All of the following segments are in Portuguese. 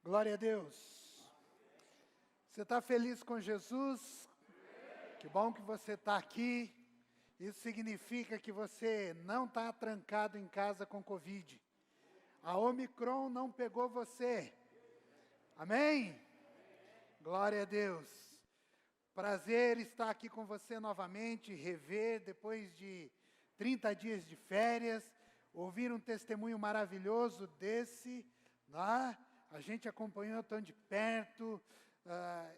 Glória a Deus. Você está feliz com Jesus? Que bom que você está aqui. Isso significa que você não está trancado em casa com Covid. A Omicron não pegou você. Amém? Glória a Deus. Prazer estar aqui com você novamente, rever depois de 30 dias de férias, ouvir um testemunho maravilhoso desse, né? A gente acompanhou tão de perto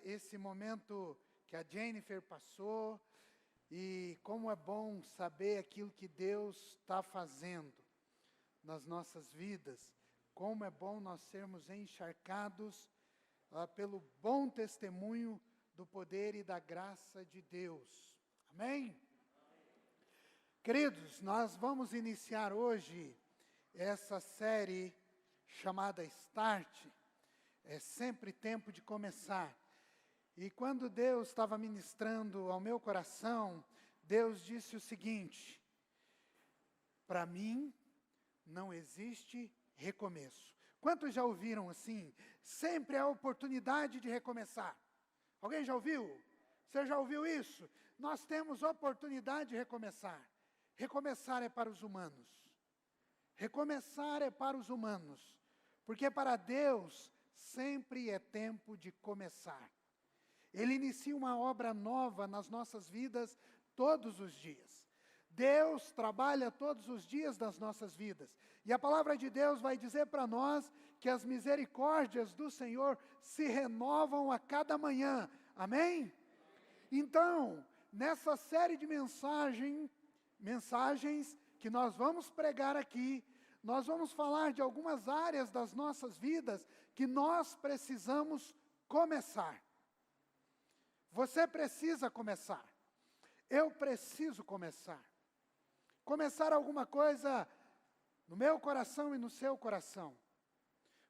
esse momento que a Jennifer passou, e como é bom saber aquilo que Deus está fazendo nas nossas vidas, como é bom nós sermos encharcados pelo bom testemunho do poder e da graça de Deus. Amém? Queridos, nós vamos iniciar hoje essa série chamada Start. É sempre tempo de começar. E quando Deus estava ministrando ao meu coração, Deus disse o seguinte: para mim não existe recomeço. Quantos já ouviram assim? Sempre é a oportunidade de recomeçar. Alguém já ouviu? Você já ouviu isso? Nós temos oportunidade de recomeçar. Recomeçar é para os humanos. Recomeçar é para os humanos. Porque para Deus sempre é tempo de começar. Ele inicia uma obra nova nas nossas vidas todos os dias. Deus trabalha todos os dias das nossas vidas. E a palavra de Deus vai dizer para nós que as misericórdias do Senhor se renovam a cada manhã. Amém? Então, nessa série de mensagens que nós vamos pregar aqui, nós vamos falar de algumas áreas das nossas vidas que nós precisamos começar. Você precisa começar. Eu preciso começar. Começar alguma coisa no meu coração e no seu coração.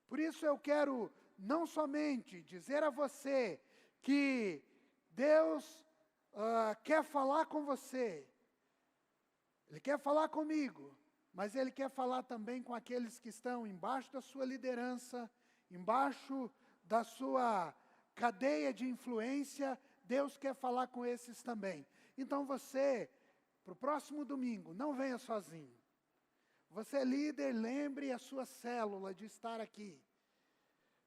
Por isso eu quero não somente dizer a você que Deus quer falar com você. Ele quer falar comigo, mas Ele quer falar também com aqueles que estão embaixo da sua liderança, embaixo da sua cadeia de influência. Deus quer falar com esses também. Então você, para o próximo domingo, não venha sozinho. Você, líder, lembre a sua célula de estar aqui.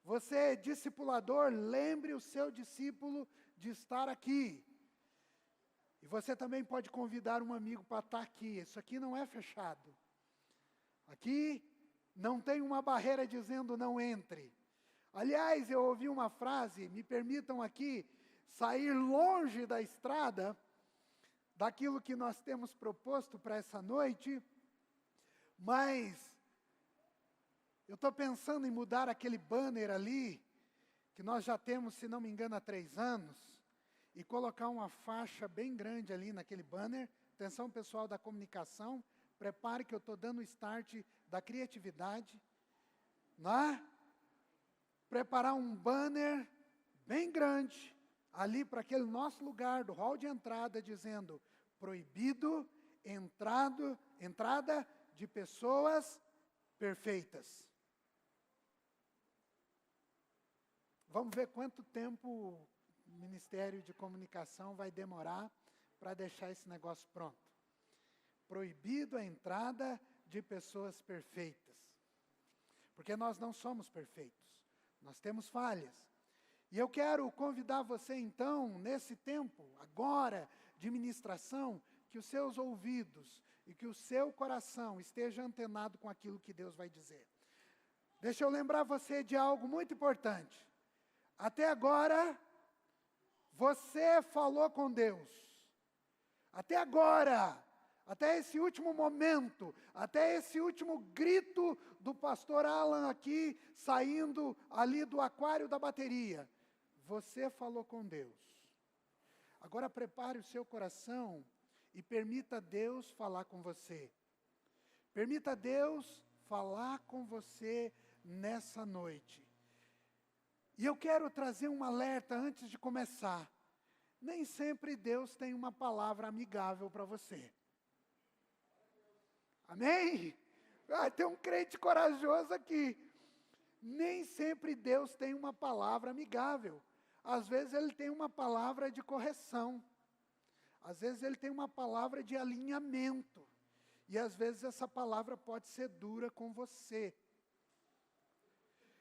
Você, discipulador, lembre o seu discípulo de estar aqui. E você também pode convidar um amigo para estar aqui. Isso aqui não é fechado. Aqui não tem uma barreira dizendo não entre. Aliás, eu ouvi uma frase, me permitam aqui sair longe da estrada, daquilo que nós temos proposto para essa noite, mas eu estou pensando em mudar aquele banner ali, que nós já temos, se não me engano, há 3 anos, e colocar uma faixa bem grande ali naquele banner. Atenção, pessoal da comunicação, prepare que eu estou dando o start da criatividade, né? Preparar um banner bem grande, ali para aquele nosso lugar do hall de entrada, dizendo: proibido entrada de pessoas perfeitas. Vamos ver quanto tempo o Ministério de Comunicação vai demorar para deixar esse negócio pronto. Proibido a entrada de pessoas perfeitas. Porque nós não somos perfeitos. Nós temos falhas. E eu quero convidar você então, nesse tempo, agora, de ministração, que os seus ouvidos e que o seu coração esteja antenado com aquilo que Deus vai dizer. Deixa eu lembrar você de algo muito importante. Até agora, você falou com Deus. Até agora, até esse último momento, até esse último grito do pastor Alan aqui, saindo ali do aquário da bateria. Você falou com Deus. Agora prepare o seu coração e permita Deus falar com você. Permita Deus falar com você nessa noite. E eu quero trazer um alerta antes de começar. Nem sempre Deus tem uma palavra amigável para você. Amém? Tem um crente corajoso aqui. nem sempre Deus tem uma palavra amigável. Às vezes Ele tem uma palavra de correção. Às vezes Ele tem uma palavra de alinhamento. E às vezes essa palavra pode ser dura com você.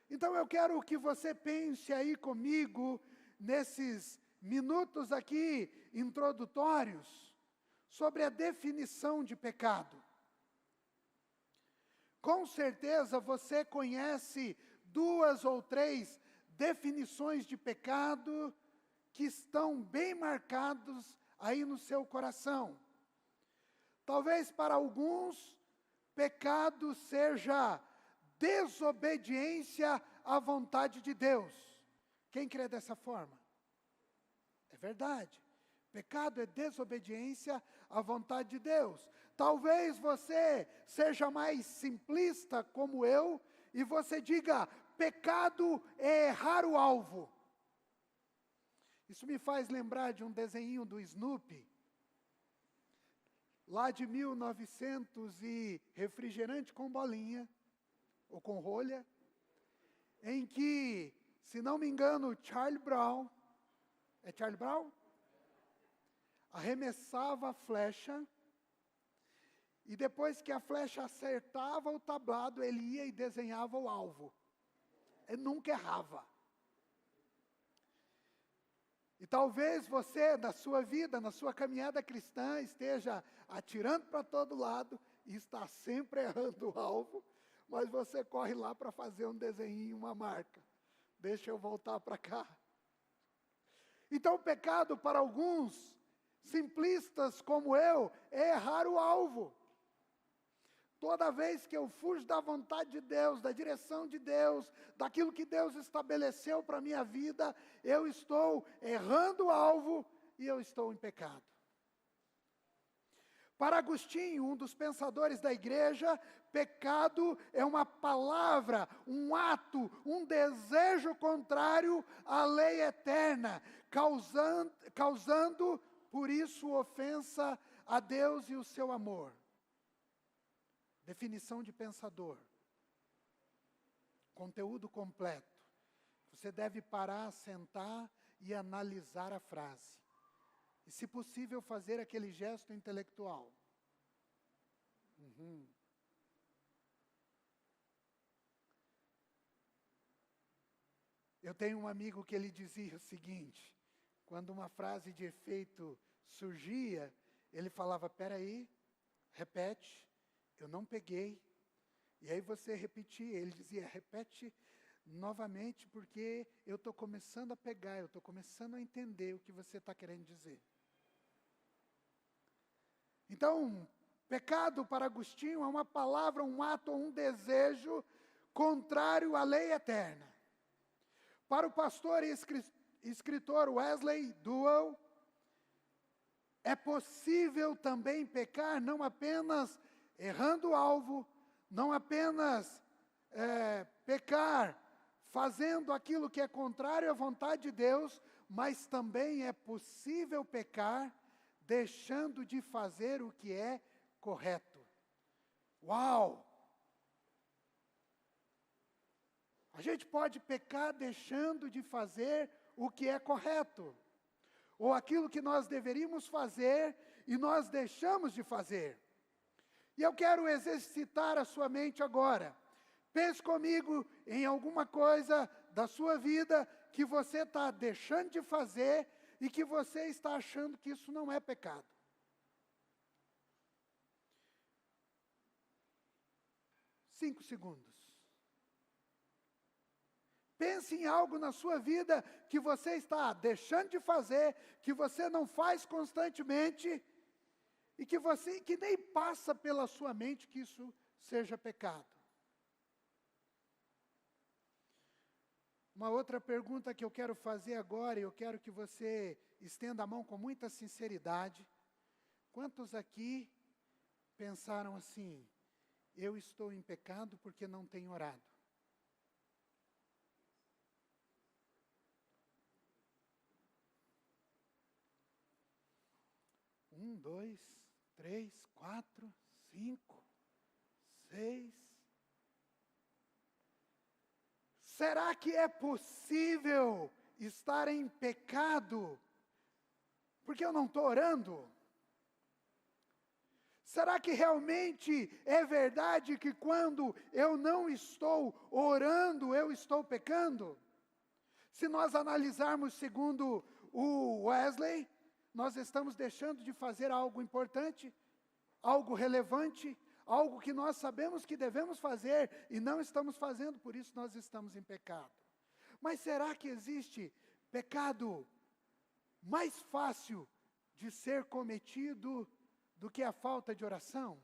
Então eu quero que você pense aí comigo, nesses minutos aqui introdutórios, sobre a definição de pecado. Com certeza você conhece 2 ou 3 definições de pecado que estão bem marcados aí no seu coração. Talvez para alguns, pecado seja desobediência à vontade de Deus. Quem crê dessa forma? É verdade. Pecado é desobediência à vontade de Deus. Talvez você seja mais simplista como eu, e você diga, pecado é errar o alvo. Isso me faz lembrar de um desenho do Snoopy, lá de 1900 e refrigerante com bolinha, ou com rolha, em que, se não me engano, Charlie Brown, é Charlie Brown? Arremessava a flecha, e depois que a flecha acertava o tablado, ele ia e desenhava o alvo. Ele nunca errava. E talvez você, na sua vida, na sua caminhada cristã, esteja atirando para todo lado e está sempre errando o alvo, mas você corre lá para fazer um desenho, uma marca. Deixa eu voltar para cá. Então o pecado para alguns simplistas como eu é errar o alvo. Toda vez que eu fujo da vontade de Deus, da direção de Deus, daquilo que Deus estabeleceu para a minha vida, eu estou errando o alvo e eu estou em pecado. Para Agostinho, um dos pensadores da igreja, pecado é uma palavra, um ato, um desejo contrário à lei eterna, causando por isso ofensa a Deus e o seu amor. Definição de pensador. Conteúdo completo. Você deve parar, sentar e analisar a frase. E, se possível, fazer aquele gesto intelectual. Eu tenho um amigo que ele dizia o seguinte, quando uma frase de efeito surgia, ele falava, peraí, repete. Eu não peguei. E aí você repetia, ele dizia, repete novamente, porque eu estou começando a pegar, eu estou começando a entender o que você está querendo dizer. Então, pecado para Agostinho é uma palavra, um ato, um desejo contrário à lei eterna. Para o pastor e escritor Wesley Duell, é possível também pecar não apenas errando o alvo, não apenas pecar fazendo aquilo que é contrário à vontade de Deus, mas também é possível pecar deixando de fazer o que é correto. Uau! A gente pode pecar deixando de fazer o que é correto, ou aquilo que nós deveríamos fazer e nós deixamos de fazer. E eu quero exercitar a sua mente agora. Pense comigo em alguma coisa da sua vida que você está deixando de fazer e que você está achando que isso não é pecado. Cinco segundos. Pense em algo na sua vida que você está deixando de fazer, que você não faz constantemente e que nem passa pela sua mente que isso seja pecado. Uma outra pergunta que eu quero fazer agora, e eu quero que você estenda a mão com muita sinceridade. Quantos aqui pensaram assim, eu estou em pecado porque não tenho orado? Um, dois, 3, 4, 5, 6. Será que é possível estar em pecado porque eu não estou orando? Será que realmente é verdade que quando eu não estou orando, eu estou pecando? Se nós analisarmos segundo o Wesley, nós estamos deixando de fazer algo importante, algo relevante, algo que nós sabemos que devemos fazer e não estamos fazendo, por isso nós estamos em pecado. Mas será que existe pecado mais fácil de ser cometido do que a falta de oração?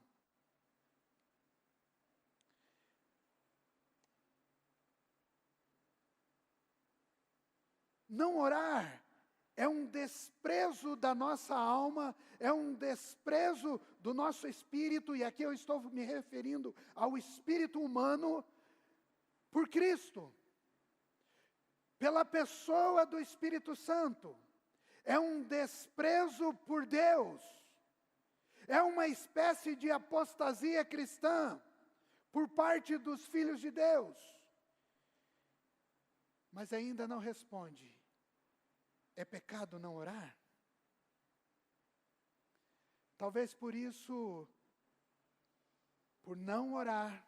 Não orar é um desprezo da nossa alma, é um desprezo do nosso espírito, e aqui eu estou me referindo ao espírito humano, por Cristo, pela pessoa do Espírito Santo. É um desprezo por Deus. É uma espécie de apostasia cristã por parte dos filhos de Deus. Mas ainda não responde. É pecado não orar? Talvez por isso, por não orar,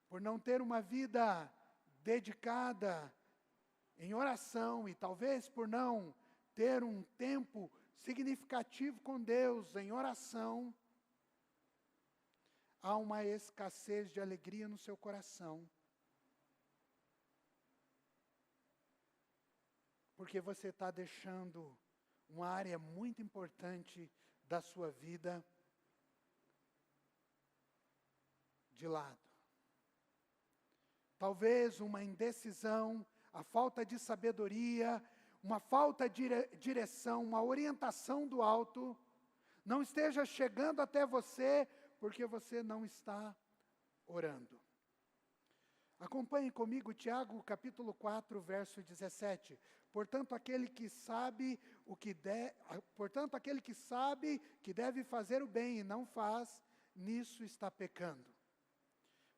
por não ter uma vida dedicada em oração, e talvez por não ter um tempo significativo com Deus em oração, há uma escassez de alegria no seu coração. Porque você está deixando uma área muito importante da sua vida de lado. Talvez uma indecisão, a falta de sabedoria, uma falta de direção, uma orientação do alto, não esteja chegando até você, porque você não está orando. Acompanhe comigo Tiago, capítulo 4, verso 17. Portanto, aquele que sabe que deve fazer o bem e não faz, nisso está pecando.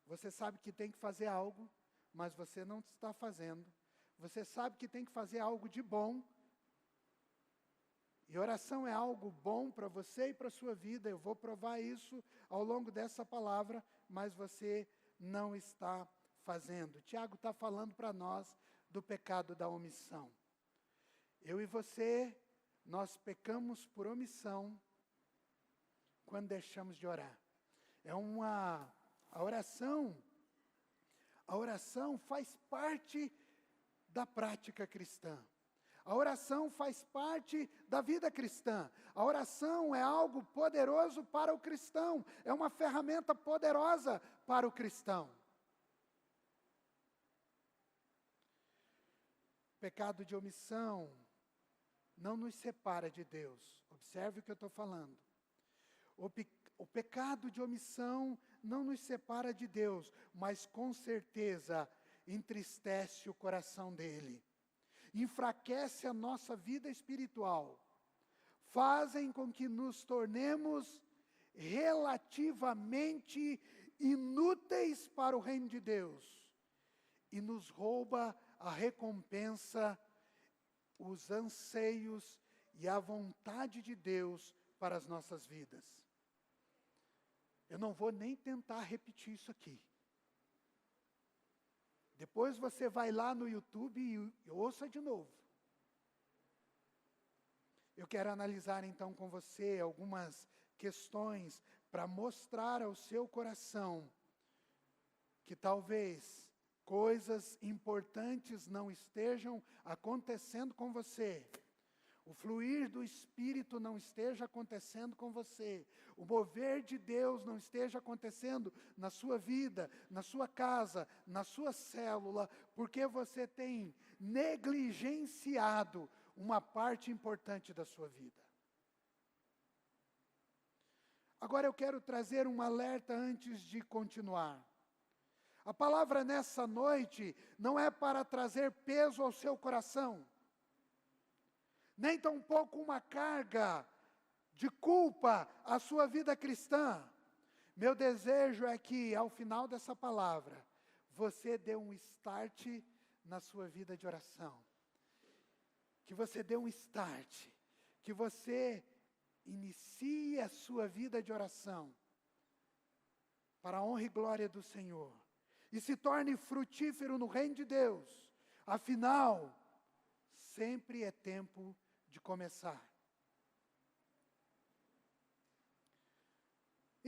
Você sabe que tem que fazer algo, mas você não está fazendo. Você sabe que tem que fazer algo de bom. E oração é algo bom para você e para a sua vida. Eu vou provar isso ao longo dessa palavra, mas você não está fazendo. Tiago está falando para nós do pecado da omissão. Eu e você, nós pecamos por omissão quando deixamos de orar. A oração faz parte da prática cristã. A oração faz parte da vida cristã. A oração é algo poderoso para o cristão. É uma ferramenta poderosa para o cristão. Pecado de omissão não nos separa de Deus. Observe o que eu estou falando. O pecado de omissão não nos separa de Deus, mas com certeza entristece o coração dele. Enfraquece a nossa vida espiritual. Fazem com que nos tornemos relativamente inúteis para o reino de Deus. E nos rouba a recompensa, os anseios e a vontade de Deus para as nossas vidas. Eu não vou nem tentar repetir isso aqui. Depois você vai lá no YouTube e ouça de novo. Eu quero analisar então com você algumas questões para mostrar ao seu coração que talvez coisas importantes não estejam acontecendo com você. O fluir do Espírito não esteja acontecendo com você. O mover de Deus não esteja acontecendo na sua vida, na sua casa, na sua célula, porque você tem negligenciado uma parte importante da sua vida. Agora eu quero trazer um alerta antes de continuar. A palavra nessa noite não é para trazer peso ao seu coração, nem tampouco uma carga de culpa à sua vida cristã. Meu desejo é que, ao final dessa palavra, você dê um start na sua vida de oração. Que você dê um start. Que você inicie a sua vida de oração para a honra e glória do Senhor. E se torne frutífero no reino de Deus. Afinal, sempre é tempo de começar.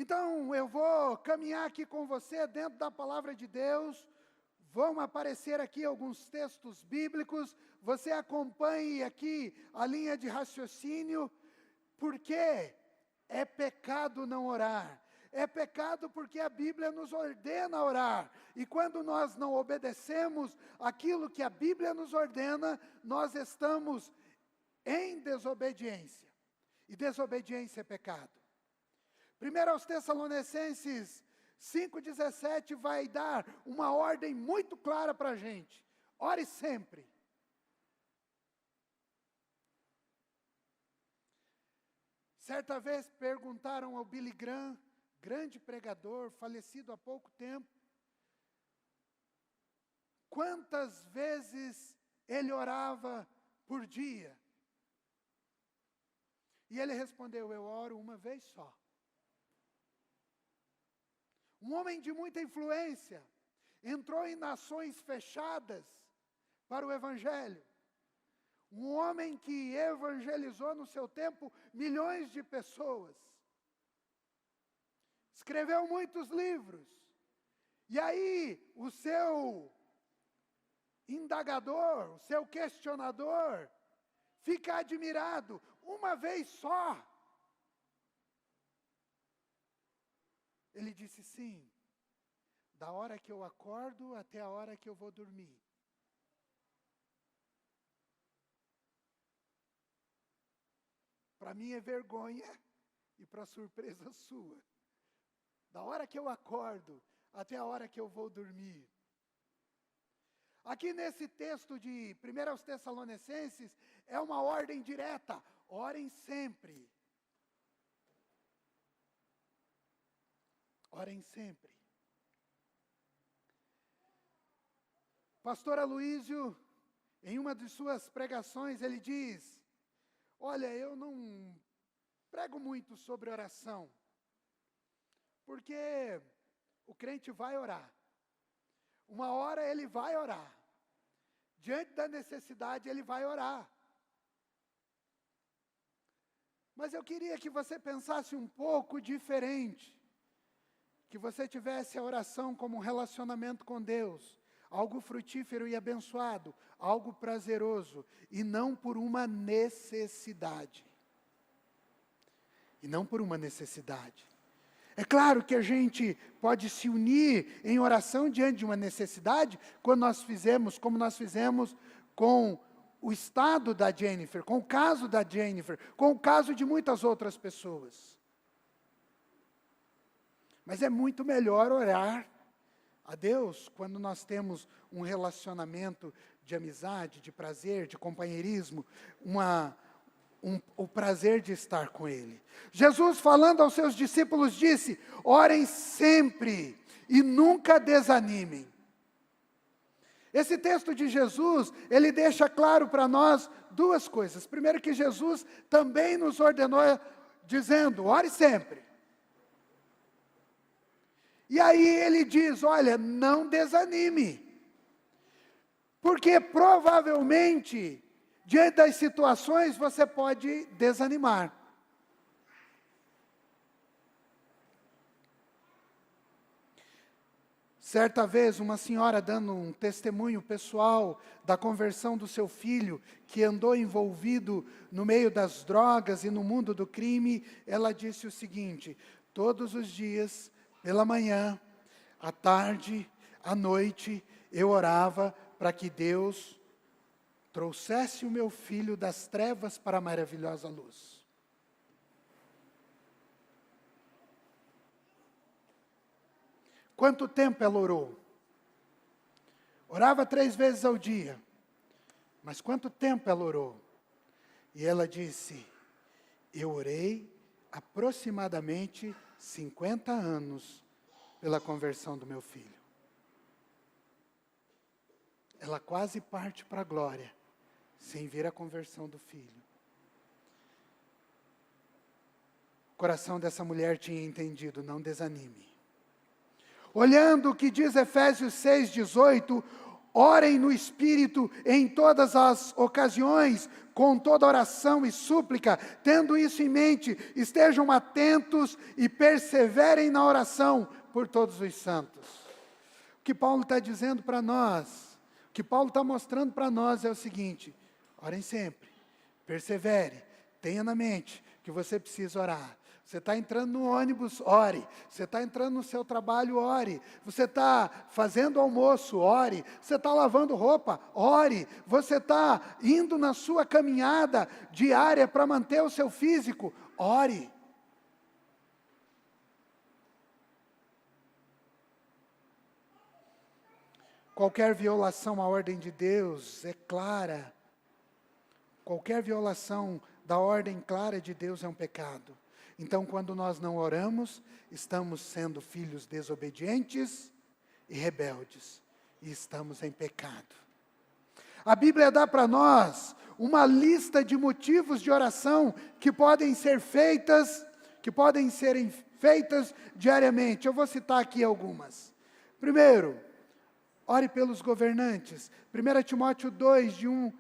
Então, eu vou caminhar aqui com você dentro da palavra de Deus. Vão aparecer aqui alguns textos bíblicos. Você acompanhe aqui a linha de raciocínio. Porque é pecado não orar. É pecado porque a Bíblia nos ordena orar. E quando nós não obedecemos aquilo que a Bíblia nos ordena, nós estamos em desobediência. E desobediência é pecado. 1 aos Tessalonicenses 5,17 vai dar uma ordem muito clara para a gente. Ore sempre. Certa vez perguntaram ao Billy Graham, grande pregador, falecido há pouco tempo, quantas vezes ele orava por dia? E ele respondeu, eu oro uma vez só. Um homem de muita influência, entrou em nações fechadas para o Evangelho. Um homem que evangelizou no seu tempo milhões de pessoas. Escreveu muitos livros. E aí, o seu indagador, o seu questionador, fica admirado, uma vez só. Ele disse sim, da hora que eu acordo até a hora que eu vou dormir. Para mim é vergonha e para surpresa sua. Da hora que eu acordo até a hora que eu vou dormir. Aqui nesse texto de 1 aos Tessalonicenses, é uma ordem direta. Orem sempre. Orem sempre. Pastor Aloísio, em uma de suas pregações, ele diz, olha, eu não prego muito sobre oração, porque o crente vai orar. Uma hora ele vai orar. Diante da necessidade, ele vai orar. Mas eu queria que você pensasse um pouco diferente. Que você tivesse a oração como um relacionamento com Deus. Algo frutífero e abençoado. Algo prazeroso. E não por uma necessidade. E não por uma necessidade. É claro que a gente pode se unir em oração diante de uma necessidade, como nós fizemos com o estado da Jennifer, com o caso da Jennifer, com o caso de muitas outras pessoas. Mas é muito melhor orar a Deus quando nós temos um relacionamento de amizade, de prazer, de companheirismo, o prazer de estar com Ele. Jesus, falando aos seus discípulos, disse, orem sempre e nunca desanimem. Esse texto de Jesus, ele deixa claro para nós duas coisas. Primeiro que Jesus também nos ordenou, dizendo, ore sempre. E aí ele diz, olha, não desanime. Porque provavelmente, diante das situações, você pode desanimar. Certa vez, uma senhora dando um testemunho pessoal da conversão do seu filho, que andou envolvido no meio das drogas e no mundo do crime, ela disse o seguinte, todos os dias, pela manhã, à tarde, à noite, eu orava para que Deus trouxesse o meu filho das trevas para a maravilhosa luz. Quanto tempo ela orou? Orava 3 vezes ao dia. Mas quanto tempo ela orou? E ela disse, eu orei aproximadamente 50 anos pela conversão do meu filho. ela quase parte para a glória, sem ver a conversão do filho. O coração dessa mulher tinha entendido, não desanime. Olhando o que diz Efésios 6,18, orem no Espírito em todas as ocasiões, com toda oração e súplica, tendo isso em mente, estejam atentos e perseverem na oração por todos os santos. O que Paulo está dizendo para nós, o que Paulo está mostrando para nós é o seguinte: orem sempre, persevere, tenha na mente que você precisa orar. Você está entrando no ônibus, ore. Você está entrando no seu trabalho, ore. Você está fazendo almoço, ore. Você está lavando roupa, ore. Você está indo na sua caminhada diária para manter o seu físico, ore. Qualquer violação à ordem de Deus é clara. Qualquer violação da ordem clara de Deus é um pecado. Então, quando nós não oramos, estamos sendo filhos desobedientes e rebeldes. E estamos em pecado. A Bíblia dá para nós uma lista de motivos de oração que podem serem feitas diariamente. Eu vou citar aqui algumas. Primeiro, ore pelos governantes. 1 Timóteo 2, de 1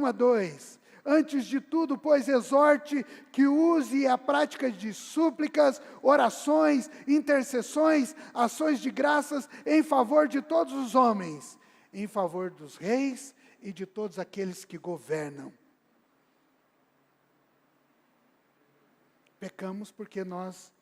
a 2. Antes de tudo, pois, exorte que use a prática de súplicas, orações, intercessões, ações de graças em favor de todos os homens, em favor dos reis e de todos aqueles que governam. Pecamos porque nós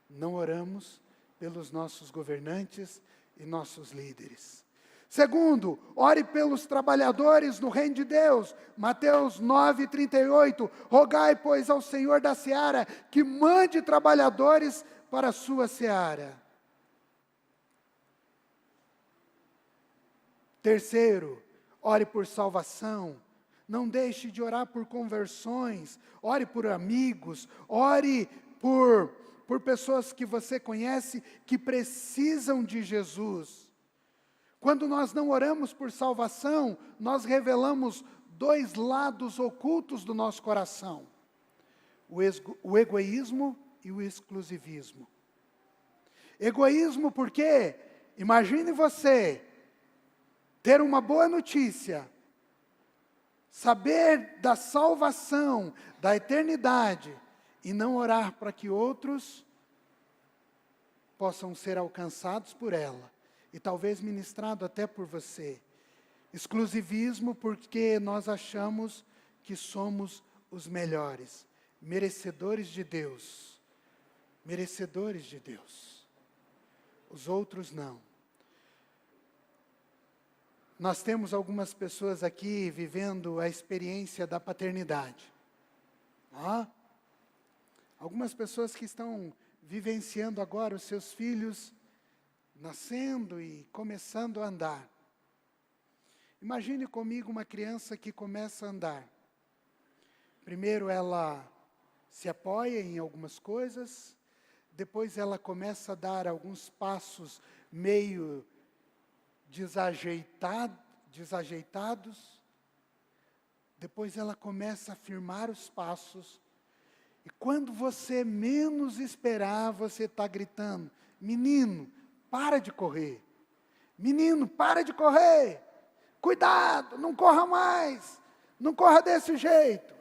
não oramos pelos nossos governantes e nossos líderes. Segundo, ore pelos trabalhadores no reino de Deus. Mateus 9:38. Rogai, pois, ao Senhor da seara que mande trabalhadores para a sua seara. Terceiro, ore por salvação. Não deixe de orar por conversões. Ore por amigos. Ore por pessoas que você conhece que precisam de Jesus. Quando nós não oramos por salvação, nós revelamos dois lados ocultos do nosso coração: o egoísmo e o exclusivismo. Egoísmo porque, imagine você ter uma boa notícia, saber da salvação, da eternidade, e não orar para que outros possam ser alcançados por ela. E talvez ministrado até por você. Exclusivismo porque nós achamos que somos os melhores, merecedores de Deus. Merecedores de Deus. Os outros não. Nós temos algumas pessoas aqui vivendo a experiência da paternidade. Algumas pessoas que estão vivenciando agora os seus filhos nascendo e começando a andar. Imagine comigo uma criança que começa a andar. Primeiro ela se apoia em algumas coisas, depois ela começa a dar alguns passos meio desajeitados, depois ela começa a firmar os passos, e quando você menos esperar, você está gritando: menino, para de correr. Menino, para de correr. Cuidado, não corra mais. Não corra desse jeito.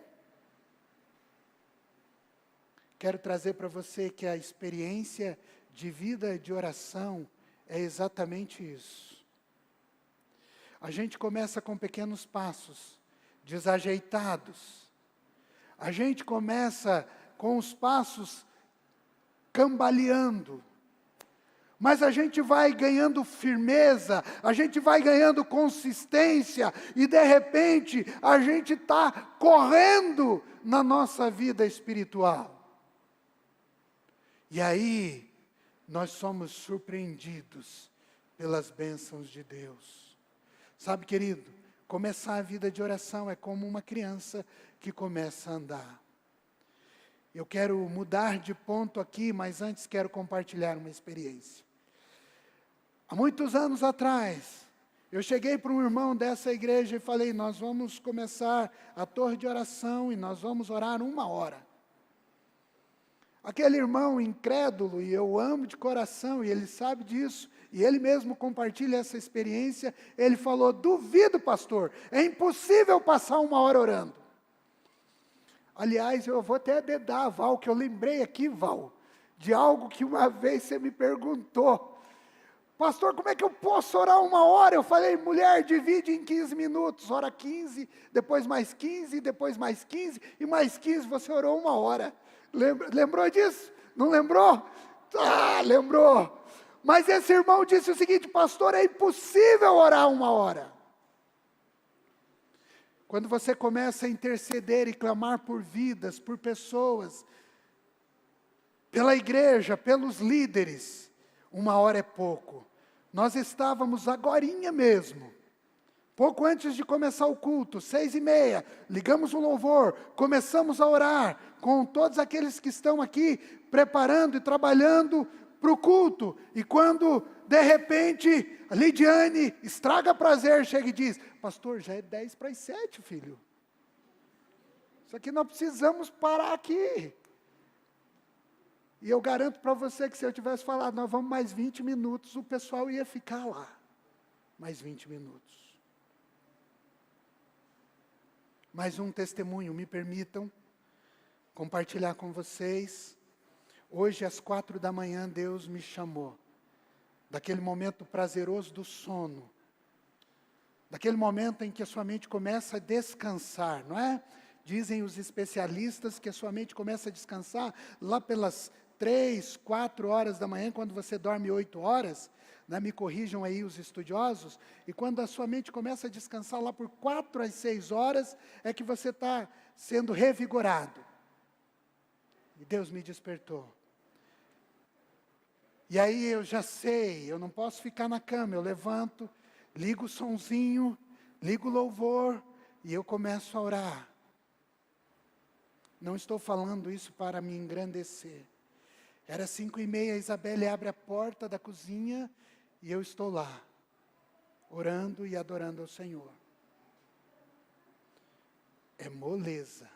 Quero trazer para você que a experiência de vida de oração é exatamente isso. A gente começa com pequenos passos, desajeitados. A gente começa com os passos cambaleando. Mas a gente vai ganhando firmeza, a gente vai ganhando consistência, e de repente a gente está correndo na nossa vida espiritual. E aí nós somos surpreendidos pelas bênçãos de Deus. Sabe, querido, começar a vida de oração é como uma criança que começa a andar. Eu quero mudar de ponto aqui, mas antes quero compartilhar uma experiência. Há muitos anos atrás, Eu cheguei para um irmão dessa igreja e falei, nós vamos começar a torre de oração e nós vamos orar 1 hora. Aquele irmão incrédulo, e eu amo de coração, e ele sabe disso, e ele mesmo compartilha essa experiência, ele falou, duvido, pastor, é impossível passar 1 hora orando. Aliás, eu vou até dedar, Val, que eu lembrei aqui, Val, de algo que uma vez você me perguntou. Pastor, como é que eu posso orar 1 hora? Eu falei, mulher, divide em 15 minutos, ora 15, depois mais 15, depois mais 15, e mais 15, você orou 1 hora. Lembrou disso? Não lembrou? Ah, lembrou. Mas esse irmão disse o seguinte, pastor, é impossível orar 1 hora. Quando você começa a interceder e clamar por vidas, por pessoas, pela igreja, pelos líderes, 1 hora é pouco. Nós estávamos agorinha mesmo, pouco antes de começar o culto, 6h30, ligamos o louvor, começamos a orar com todos aqueles que estão aqui, preparando e trabalhando para o culto. E quando, de repente, a Lidiane, estraga prazer, chega e diz, pastor, já é 6:50, filho. Isso aqui nós precisamos parar aqui. E eu garanto para você que se eu tivesse falado, nós vamos mais 20 minutos, o pessoal ia ficar lá. Mais 20 minutos. Mais um testemunho, me permitam compartilhar com vocês. Hoje, às 4h, Deus me chamou. Daquele momento prazeroso do sono. Daquele momento em que a sua mente começa a descansar, não é? Dizem os especialistas que a sua mente começa a descansar lá pelas 3, 4 horas da manhã, quando você dorme 8 horas, né, me corrijam aí os estudiosos, e quando a sua mente começa a descansar lá por 4 às 6 horas, é que você está sendo revigorado. E Deus me despertou. E aí eu já sei, eu não posso ficar na cama, eu levanto, ligo o sonzinho, ligo o louvor, e eu começo a orar. Não estou falando isso para me engrandecer. Era 5h30, a Isabelle abre a porta da cozinha e eu estou lá, orando e adorando ao Senhor. É moleza.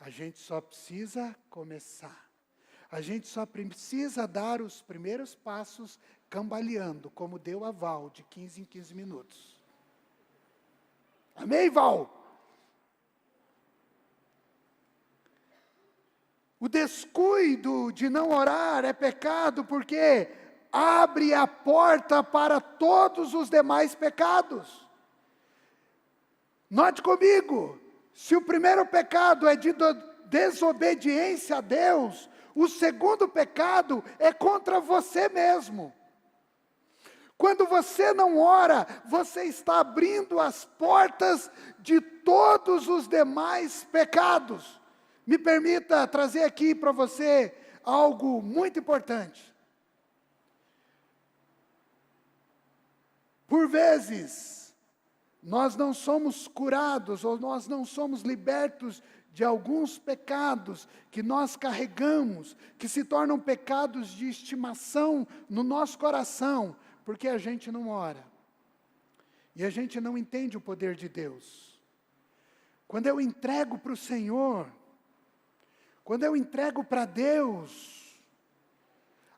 A gente só precisa começar. A gente só precisa dar os primeiros passos cambaleando, como deu a Val, de 15 em 15 minutos. Amém, Val? O descuido de não orar é pecado porque abre a porta para todos os demais pecados. Note comigo, se o primeiro pecado é de desobediência a Deus, o segundo pecado é contra você mesmo. Quando você não ora, você está abrindo as portas de todos os demais pecados. Me permita trazer aqui para você algo muito importante. Por vezes, nós não somos curados ou nós não somos libertos de alguns pecados que nós carregamos, que se tornam pecados de estimação no nosso coração, porque a gente não ora. E a gente não entende o poder de Deus. Quando eu entrego para o Senhor, quando eu entrego para Deus,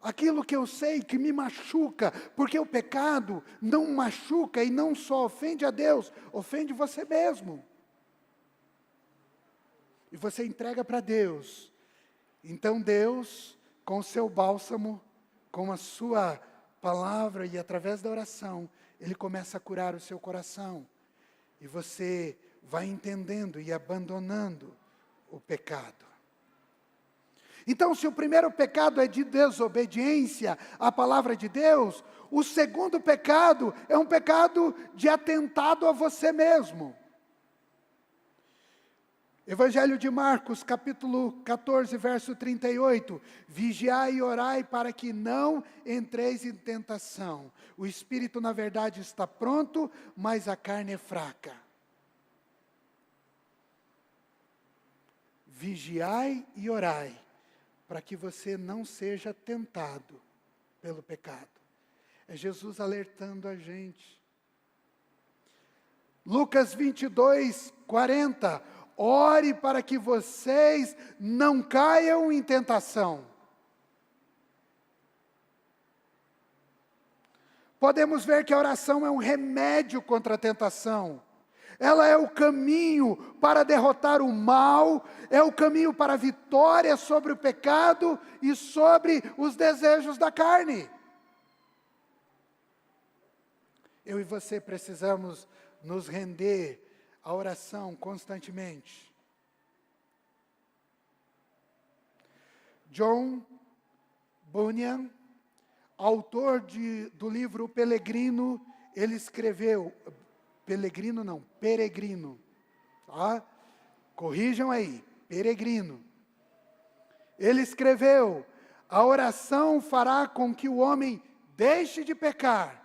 aquilo que eu sei que me machuca, porque o pecado não machuca e não só ofende a Deus, ofende você mesmo. E você entrega para Deus. Então Deus, com o seu bálsamo, com a sua palavra e através da oração, Ele começa a curar o seu coração. E você vai entendendo e abandonando o pecado. Então, se o primeiro pecado é de desobediência à palavra de Deus, o segundo pecado é um pecado de atentado a você mesmo. Evangelho de Marcos, capítulo 14, verso 38. Vigiai e orai para que não entreis em tentação. O espírito, na verdade, está pronto, mas a carne é fraca. Vigiai e orai para que você não seja tentado pelo pecado. É Jesus alertando a gente. Lucas 22, 40. Ore para que vocês não caiam em tentação. Podemos ver que a oração é um remédio contra a tentação. Ela é o caminho para derrotar o mal, é o caminho para a vitória sobre o pecado e sobre os desejos da carne. Eu e você precisamos nos render à oração constantemente. John Bunyan, autor do livro Peregrino, ele escreveu, Peregrino, tá? Corrijam aí, Peregrino. Ele escreveu: a oração fará com que o homem deixe de pecar.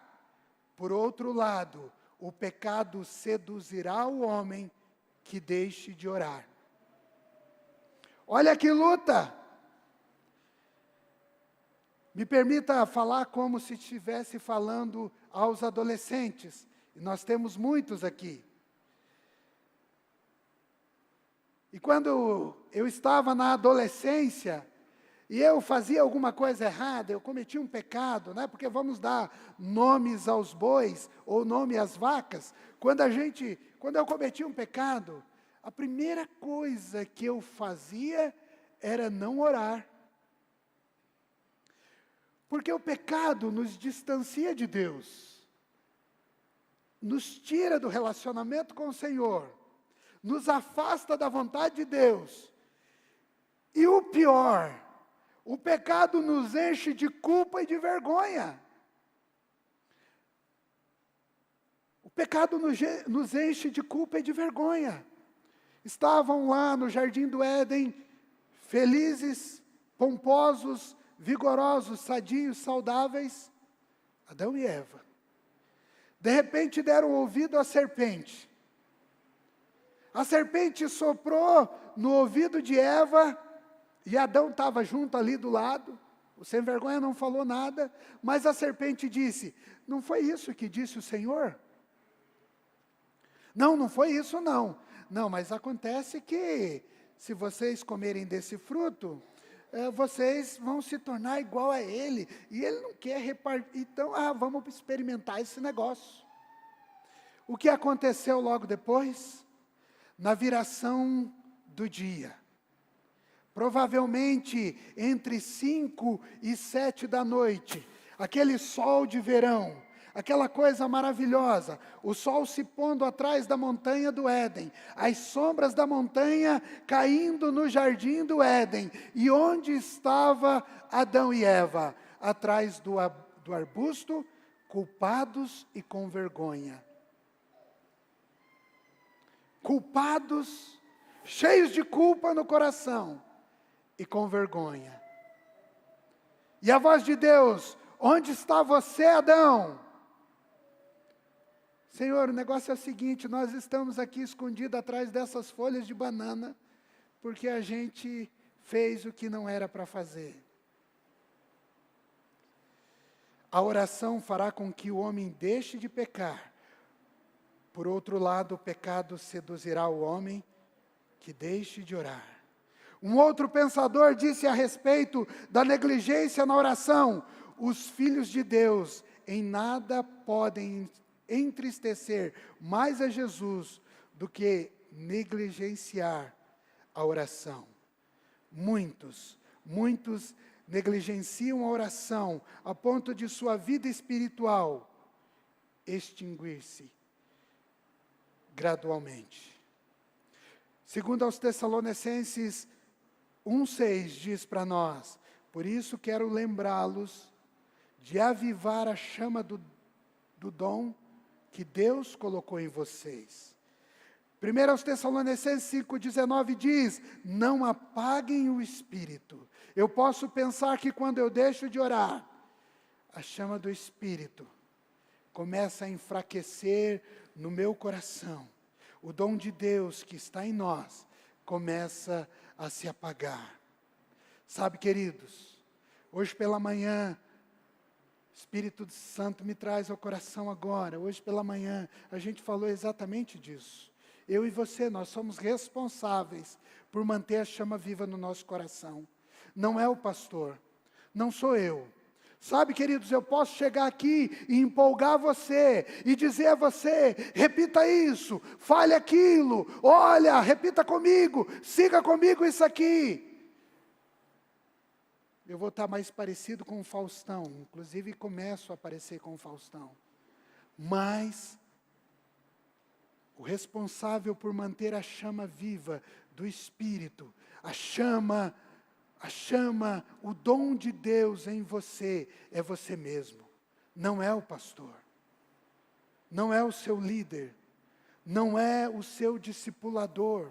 Por outro lado, o pecado seduzirá o homem que deixe de orar. Olha que luta! Me permita falar como se estivesse falando aos adolescentes. E nós temos muitos aqui. E quando eu estava na adolescência, e eu fazia alguma coisa errada, eu cometi um pecado, né? Porque vamos dar nomes aos bois, ou nome às vacas. Quando eu cometi um pecado, a primeira coisa que eu fazia era não orar. Porque o pecado nos distancia de Deus, nos tira do relacionamento com o Senhor, nos afasta da vontade de Deus. E o pior, o pecado nos enche de culpa e de vergonha. O pecado nos enche de culpa e de vergonha. Estavam lá no jardim do Éden, felizes, pomposos, vigorosos, sadios, saudáveis, Adão e Eva. De repente deram ouvido à serpente. A serpente soprou no ouvido de Eva, e Adão estava junto ali do lado. O sem vergonha não falou nada, mas a serpente disse: não foi isso que disse o Senhor? Não foi isso não. Não, mas acontece que se vocês comerem desse fruto, vocês vão se tornar igual a ele, e ele não quer repartir, então, vamos experimentar esse negócio. O que aconteceu logo depois? Na viração do dia, provavelmente entre 5 e 7 da noite, aquele sol de verão, aquela coisa maravilhosa, o sol se pondo atrás da montanha do Éden, as sombras da montanha caindo no jardim do Éden, e onde estava Adão e Eva? Atrás do arbusto, culpados e com vergonha. Culpados, cheios de culpa no coração e com vergonha. E a voz de Deus: onde está você, Adão? Senhor, o negócio é o seguinte: nós estamos aqui escondidos atrás dessas folhas de banana, porque a gente fez o que não era para fazer. A oração fará com que o homem deixe de pecar. Por outro lado, o pecado seduzirá o homem que deixe de orar. Um outro pensador disse a respeito da negligência na oração: os filhos de Deus em nada podem entristecer mais a Jesus do que negligenciar a oração. Muitos negligenciam a oração a ponto de sua vida espiritual extinguir-se gradualmente. Segundo aos Tessalonicenses 1,6 diz para nós: por isso quero lembrá-los de avivar a chama do dom que Deus colocou em vocês. 1 aos Tessalonicenses 5,19 diz: não apaguem o Espírito. Eu posso pensar que quando eu deixo de orar, a chama do Espírito começa a enfraquecer no meu coração. O dom de Deus que está em nós começa a se apagar. Sabe, queridos, hoje pela manhã, Espírito Santo me traz ao coração agora, hoje pela manhã, a gente falou exatamente disso. Eu e você, nós somos responsáveis por manter a chama viva no nosso coração. Não é o pastor, não sou eu. Sabe, queridos, eu posso chegar aqui e empolgar você, e dizer a você, repita isso, fale aquilo, olha, repita comigo, siga comigo isso aqui. Eu vou estar mais parecido com o Faustão, inclusive começo a parecer com o Faustão. Mas o responsável por manter a chama viva do Espírito, a chama, o dom de Deus em você, é você mesmo. Não é o pastor, não é o seu líder, não é o seu discipulador.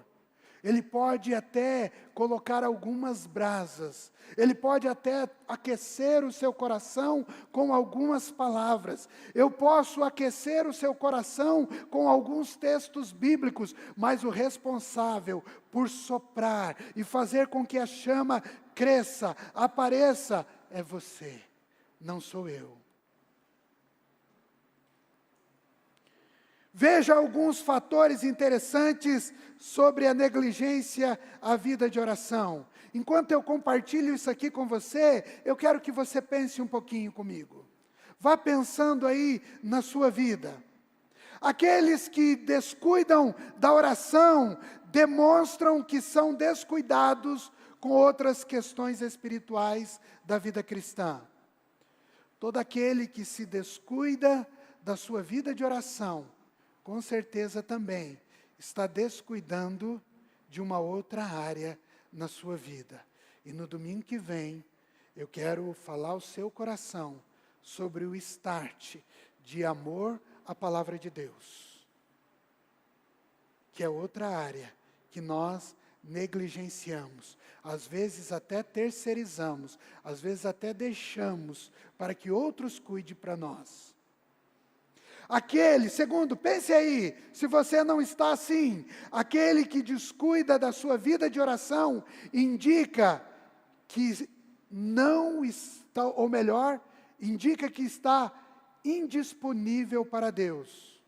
Ele pode até colocar algumas brasas, ele pode até aquecer o seu coração com algumas palavras. Eu posso aquecer o seu coração com alguns textos bíblicos, mas o responsável por soprar e fazer com que a chama cresça, apareça, é você, não sou eu. Veja alguns fatores interessantes sobre a negligência à vida de oração. Enquanto eu compartilho isso aqui com você, eu quero que você pense um pouquinho comigo. Vá pensando aí na sua vida. Aqueles que descuidam da oração demonstram que são descuidados com outras questões espirituais da vida cristã. Todo aquele que se descuida da sua vida de oração, com certeza também está descuidando de uma outra área na sua vida. E no domingo que vem, eu quero falar ao seu coração sobre o start de amor à palavra de Deus, que é outra área que nós negligenciamos, às vezes até terceirizamos, às vezes até deixamos para que outros cuidem para nós. Aquele, segundo, pense aí, se você não está assim, aquele que descuida da sua vida de oração, indica que não está, ou melhor, indica que está indisponível para Deus.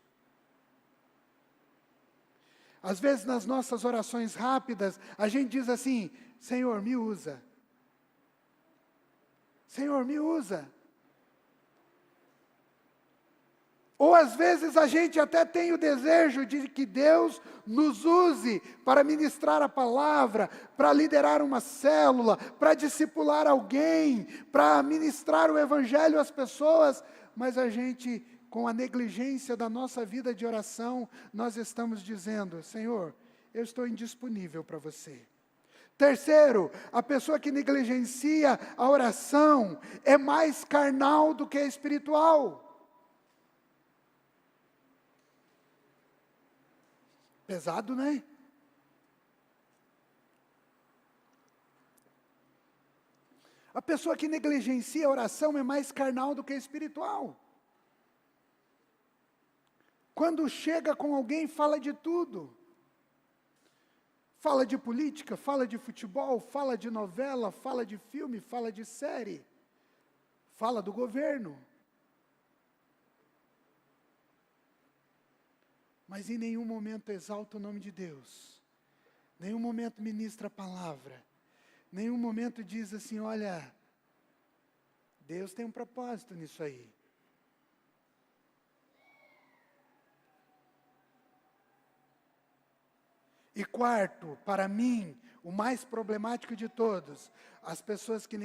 Às vezes nas nossas orações rápidas, a gente diz assim, Senhor, me usa. Senhor, me usa. Ou às vezes a gente até tem o desejo de que Deus nos use para ministrar a palavra, para liderar uma célula, para discipular alguém, para ministrar o evangelho às pessoas, mas a gente, com a negligência da nossa vida de oração, nós estamos dizendo, Senhor, eu estou indisponível para você. Terceiro, a pessoa que negligencia a oração é mais carnal do que espiritual. Pesado, né? A pessoa que negligencia a oração é mais carnal do que espiritual. Quando chega com alguém, fala de tudo. Fala de política, fala de futebol, fala de novela, fala de filme, fala de série. Fala do governo. Mas em nenhum momento exalta o nome de Deus. Nenhum momento ministra a palavra. Nenhum momento diz assim, olha, Deus tem um propósito nisso aí. E quarto, para mim, o mais problemático de todos, as pessoas que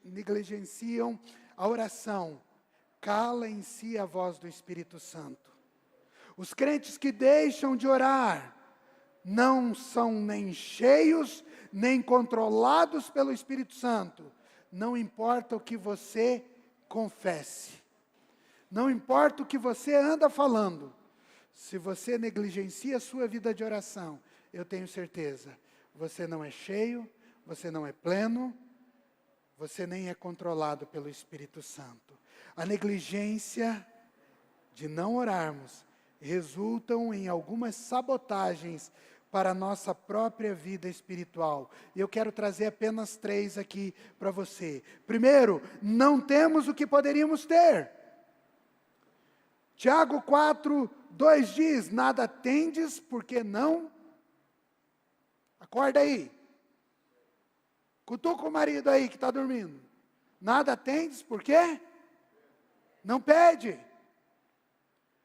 negligenciam a oração, cala em si a voz do Espírito Santo. Os crentes que deixam de orar, não são nem cheios, nem controlados pelo Espírito Santo. Não importa o que você confesse. Não importa o que você anda falando. Se você negligencia a sua vida de oração, eu tenho certeza, você não é cheio, você não é pleno, você nem é controlado pelo Espírito Santo. A negligência de não orarmos resultam em algumas sabotagens para a nossa própria vida espiritual. E eu quero trazer apenas 3 aqui para você. Primeiro, não temos o que poderíamos ter. Tiago 4:2 diz, nada tendes porque não... Acorda aí. Cutuca o marido aí que está dormindo. Nada tendes por quê? Não pede.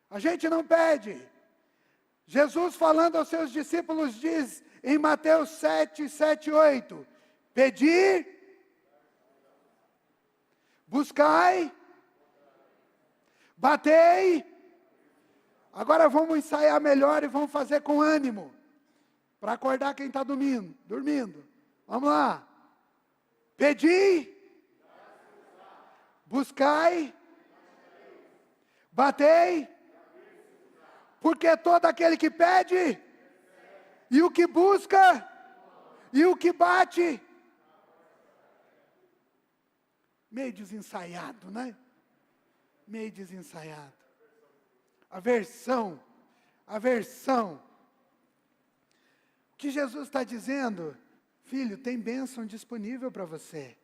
A gente não pede. Jesus falando aos seus discípulos diz em Mateus 7:8, pedi, buscai, batei. Agora vamos ensaiar melhor e vamos fazer com ânimo, para acordar quem está dormindo. Vamos lá. Pedi, buscai, batei, porque todo aquele que pede, e o que busca, e o que bate, meio desensaiado, né? Meio desensaiado. Aversão. O que Jesus está dizendo? Filho, tem bênção disponível para você.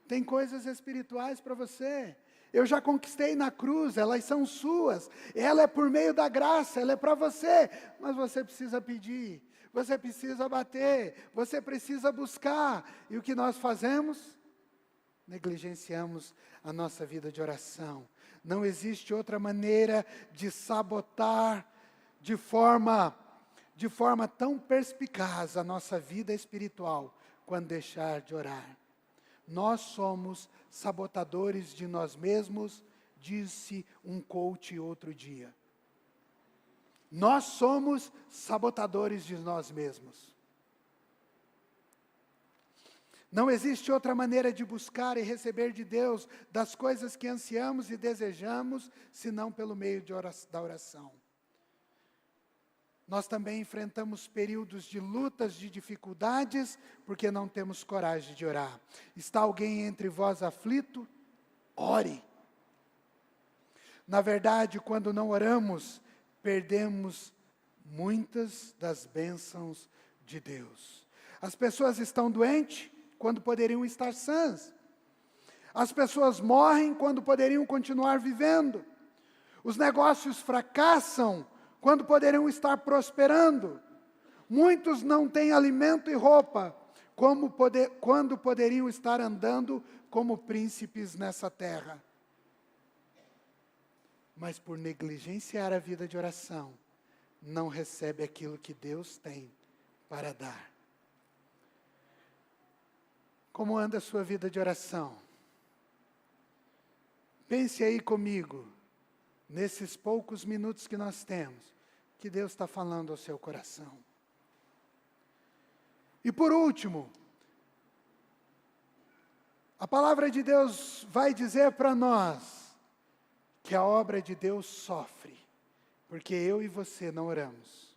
Tem coisas espirituais para você. Eu já conquistei na cruz, elas são suas. Ela é por meio da graça, ela é para você. Mas você precisa pedir, você precisa bater, você precisa buscar. E o que nós fazemos? Negligenciamos a nossa vida de oração. Não existe outra maneira de sabotar de forma tão perspicaz a nossa vida espiritual, quando deixar de orar. Nós somos sabotadores de nós mesmos, disse um coach outro dia. Nós somos sabotadores de nós mesmos. Não existe outra maneira de buscar e receber de Deus das coisas que ansiamos e desejamos, senão pelo meio da oração. Nós também enfrentamos períodos de lutas, de dificuldades, porque não temos coragem de orar. Está alguém entre vós aflito? Ore. Na verdade, quando não oramos, perdemos muitas das bênçãos de Deus. As pessoas estão doentes quando poderiam estar sãs. As pessoas morrem quando poderiam continuar vivendo. Os negócios fracassam quando poderiam estar prosperando. Muitos não têm alimento e roupa, quando poderiam estar andando como príncipes nessa terra. Mas por negligenciar a vida de oração, não recebe aquilo que Deus tem para dar. Como anda a sua vida de oração? Pense aí comigo, nesses poucos minutos que nós temos, que Deus está falando ao seu coração. E por último, a palavra de Deus vai dizer para nós que a obra de Deus sofre, porque eu e você não oramos.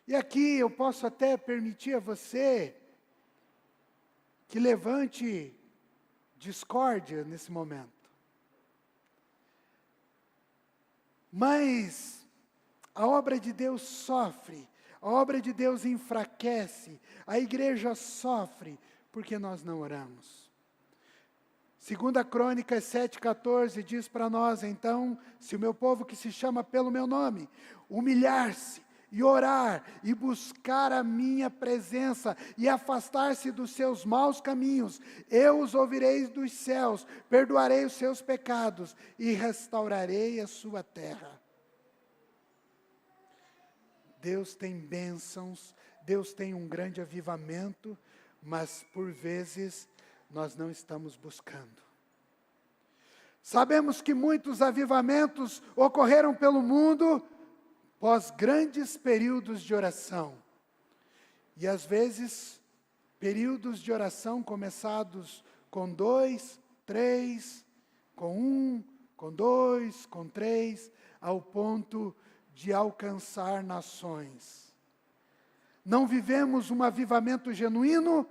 E aqui eu posso até permitir a você que levante discórdia nesse momento. Mas a obra de Deus sofre, a obra de Deus enfraquece, a igreja sofre, porque nós não oramos. 2 Crônicas 7,14 diz para nós, então, se o meu povo que se chama pelo meu nome, humilhar-se, e orar, e buscar a minha presença, e afastar-se dos seus maus caminhos, eu os ouvirei dos céus, perdoarei os seus pecados, e restaurarei a sua terra. Deus tem bênçãos, Deus tem um grande avivamento, mas por vezes nós não estamos buscando. Sabemos que muitos avivamentos ocorreram pelo mundo, pós grandes períodos de oração. E às vezes, períodos de oração começados com 2, 3, com 1, com 2, com 3, ao ponto de alcançar nações. Não vivemos um avivamento genuíno,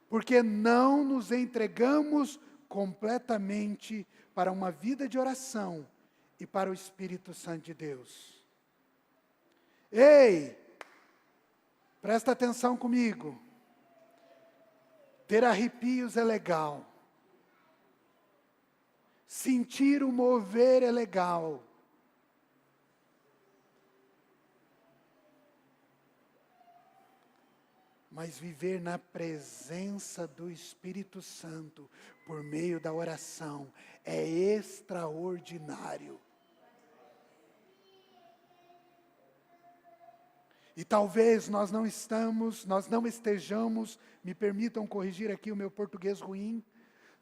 porque não nos entregamos completamente para uma vida de oração e para o Espírito Santo de Deus. Ei, Presta atenção comigo. Ter arrepios é legal. Sentir o mover é legal. Mas viver na presença do Espírito Santo, por meio da oração, é extraordinário. E talvez nós não estejamos, me permitam corrigir aqui o meu português ruim,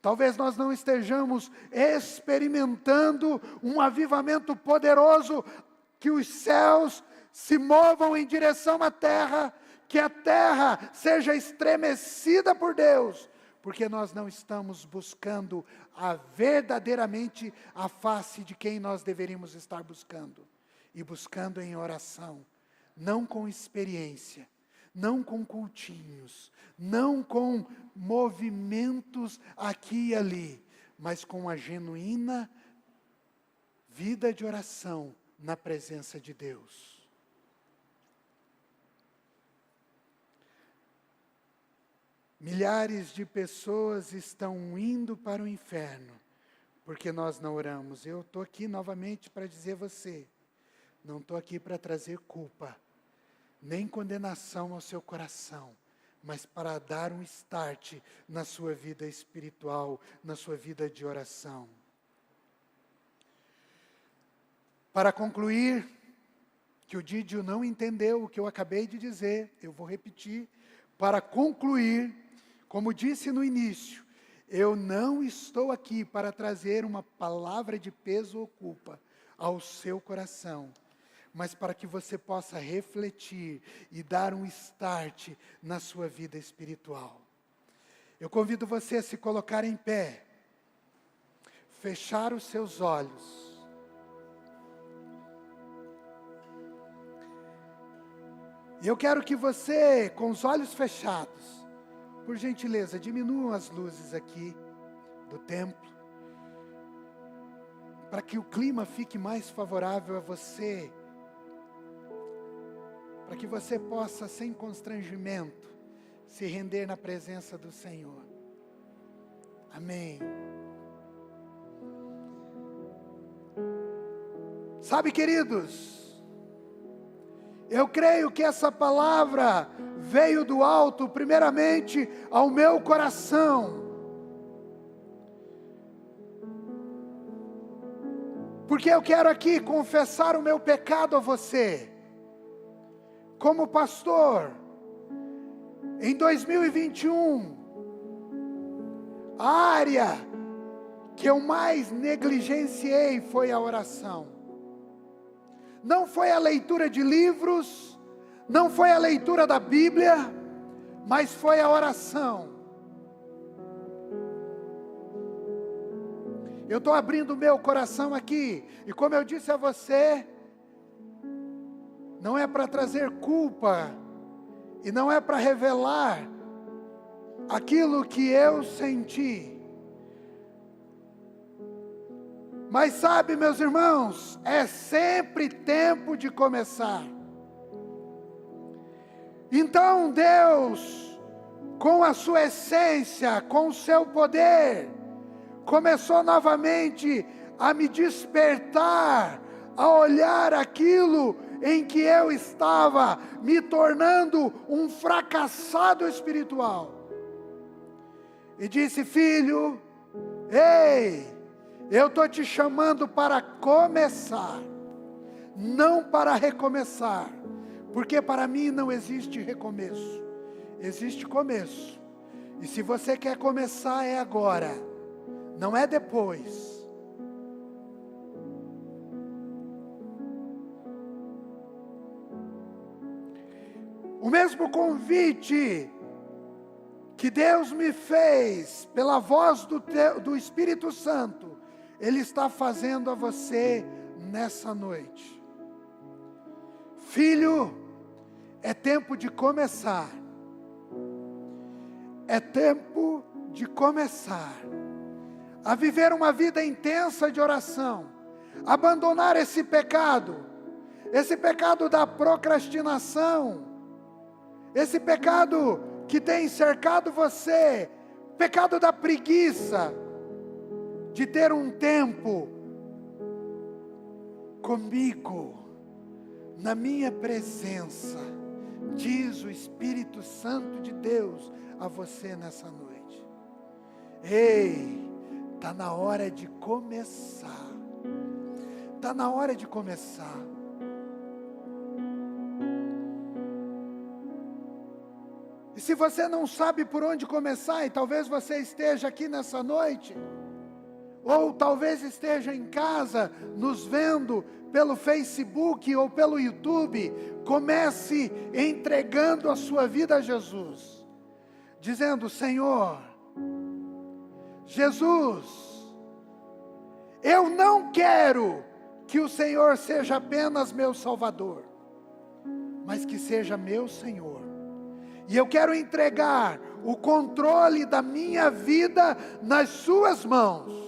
talvez nós não estejamos experimentando um avivamento poderoso, que os céus se movam em direção à terra, que a terra seja estremecida por Deus, porque nós não estamos buscando verdadeiramente a face de quem nós deveríamos estar buscando, e buscando em oração, não com experiência, não com cultinhos, não com movimentos aqui e ali, mas com a genuína vida de oração na presença de Deus. Milhares de pessoas estão indo para o inferno, porque nós não oramos. Eu estou aqui novamente para dizer a você, não estou aqui para trazer culpa, nem condenação ao seu coração, mas para dar um start na sua vida espiritual, na sua vida de oração. Para concluir, que o Didio não entendeu o que eu acabei de dizer, eu vou repetir. Para concluir, como disse no início, eu não estou aqui para trazer uma palavra de peso ou culpa ao seu coração, mas para que você possa refletir e dar um start na sua vida espiritual. Eu convido você a se colocar em pé, fechar os seus olhos. E eu quero que você, com os olhos fechados, por gentileza, diminuam as luzes aqui do templo, para que o clima fique mais favorável a você, para que você possa, sem constrangimento, se render na presença do Senhor. Amém. Sabe, queridos, eu creio que essa palavra veio do alto, primeiramente, ao meu coração. Porque eu quero aqui confessar o meu pecado a você. Como pastor, em 2021, a área que eu mais negligenciei foi a oração. Não foi a leitura de livros, não foi a leitura da Bíblia, mas foi a oração. Eu estou abrindo o meu coração aqui, e como eu disse a você, não é para trazer culpa, e não é para revelar aquilo que eu senti. Mas sabe, meus irmãos, é sempre tempo de começar. Então Deus, com a sua essência, com o seu poder, começou novamente a me despertar, a olhar aquilo em que eu estava me tornando um fracassado espiritual. E disse: filho, ei, eu estou te chamando para começar, não para recomeçar, porque para mim não existe recomeço, existe começo, e se você quer começar é agora, não é depois. O mesmo convite que Deus me fez pela voz do Espírito Santo, Ele está fazendo a você nessa noite. Filho, é tempo de começar. É tempo de começar a viver uma vida intensa de oração. Abandonar esse pecado da procrastinação, esse pecado que tem cercado você, pecado da preguiça, de ter um tempo comigo, na minha presença, diz o Espírito Santo de Deus a você nessa noite. Ei, está na hora de começar, está na hora de começar. E se você não sabe por onde começar, e talvez você esteja aqui nessa noite, ou talvez esteja em casa, nos vendo pelo Facebook ou pelo YouTube, comece entregando a sua vida a Jesus, dizendo: Senhor, Jesus, eu não quero que o Senhor seja apenas meu Salvador, mas que seja meu Senhor. E eu quero entregar o controle da minha vida nas suas mãos.